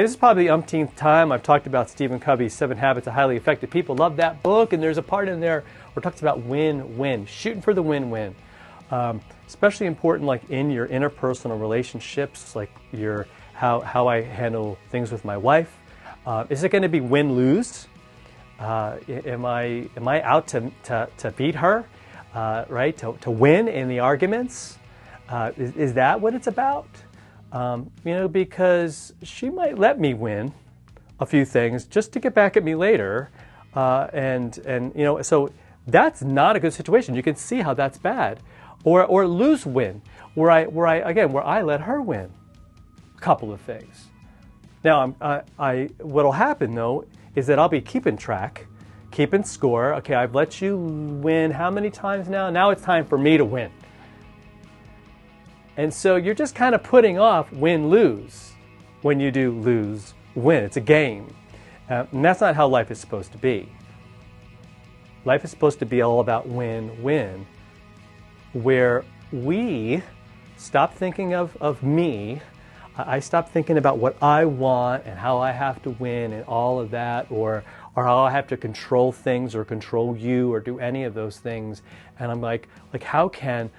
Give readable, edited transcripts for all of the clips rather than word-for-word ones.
And this is probably the umpteenth time I've talked about Stephen Covey's 7 Habits of Highly Effective People. Love that book, and there's a part in there where it talks about win-win, shooting for the win-win. Especially important like in your interpersonal relationships, like how I handle things with my wife. Is it going to be win-lose? Am I out to beat her, right? To win in the arguments? Is that what it's about? Because she might let me win a few things just to get back at me later, so that's not a good situation. You can see how that's bad, or lose-win, where I let her win a couple of things. Now, what'll happen though is that I'll be keeping track, keeping score. Okay, I've let you win how many times now? Now it's time for me to win. And so you're just kind of putting off win-lose when you do lose-win. It's a game. And that's not how life is supposed to be. Life is supposed to be all about win-win, where we stop thinking of me. I stop thinking about what I want and how I have to win and all of that, or how I have to control things or control you or do any of those things. And I'm like how can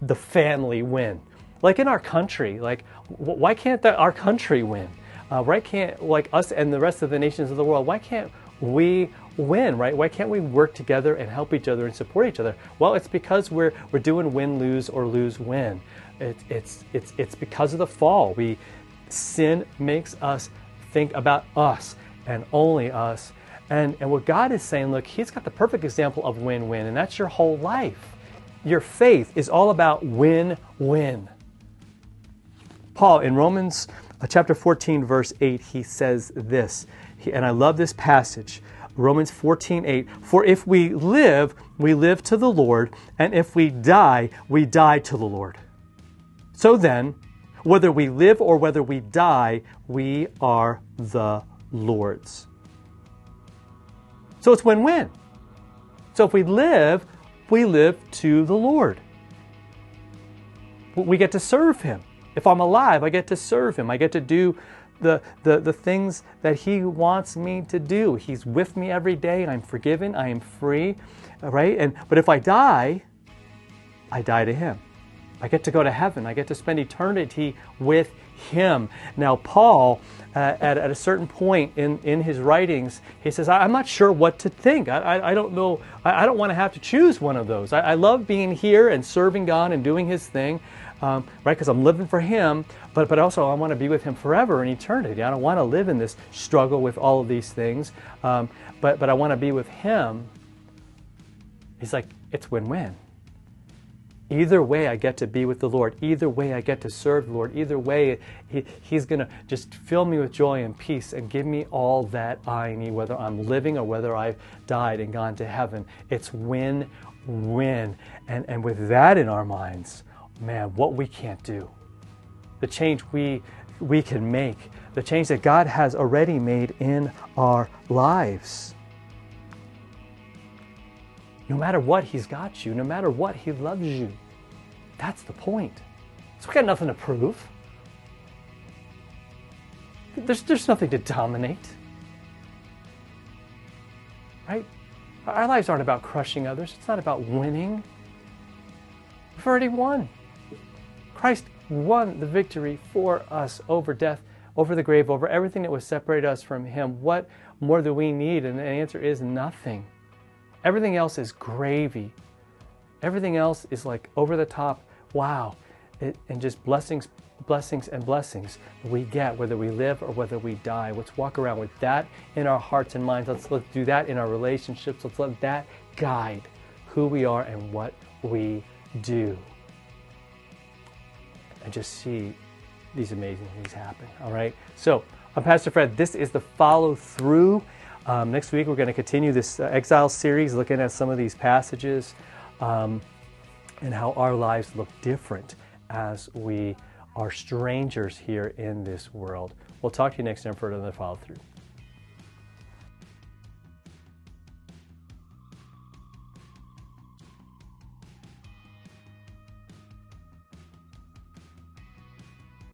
the family win? Like in our country, why can't our country win? Why can't us and the rest of the nations of the world, why can't we win, right? Why can't we work together and help each other and support each other? Well, it's because we're doing win-lose or lose-win. It's because of the fall. Sin makes us think about us and only us. And what God is saying, look, He's got the perfect example of win-win, and that's your whole life. Your faith is all about win-win. Paul, in Romans chapter 14, verse 8, he says this, and I love this passage, Romans 14:8. For if we live to the Lord, and if we die to the Lord. So then, whether we live or whether we die, we are the Lord's. So it's win-win. So if we live to the Lord. We get to serve Him. If I'm alive, I get to serve Him. I get to do the things that He wants me to do. He's with me every day. I'm forgiven. I am free, right? But if I die to Him. I get to go to heaven. I get to spend eternity with Him. Now, Paul, at a certain point in his writings, he says, I'm not sure what to think. I don't know. I don't want to have to choose one of those. I love being here and serving God and doing His thing, right? Because I'm living for Him, but also I want to be with Him forever in eternity. I don't want to live in this struggle with all of these things, but I want to be with Him. He's like, it's win-win. Either way, I get to be with the Lord. Either way, I get to serve the Lord. Either way, He's going to just fill me with joy and peace and give me all that I need, whether I'm living or whether I've died and gone to heaven. It's win-win. And with that in our minds, man, what we can't do, the change we can make, the change that God has already made in our lives. No matter what, He's got you. No matter what, He loves you. That's the point. So we got nothing to prove. There's nothing to dominate. Right? Our lives aren't about crushing others. It's not about winning. We've already won. Christ won the victory for us over death, over the grave, over everything that would separate us from Him. What more do we need? And the answer is nothing. Everything else is gravy. Everything else is like over the top, wow, and just blessings, blessings, and blessings we get whether we live or whether we die. Let's walk around with that in our hearts and minds. Let's do that in our relationships. Let's let that guide who we are and what we do. And just see these amazing things happen, all right? So, I'm Pastor Fred. This is the Follow Through. Next week, we're going to continue this exile series, looking at some of these passages and how our lives look different as we are strangers here in this world. We'll talk to you next time for another Follow Through.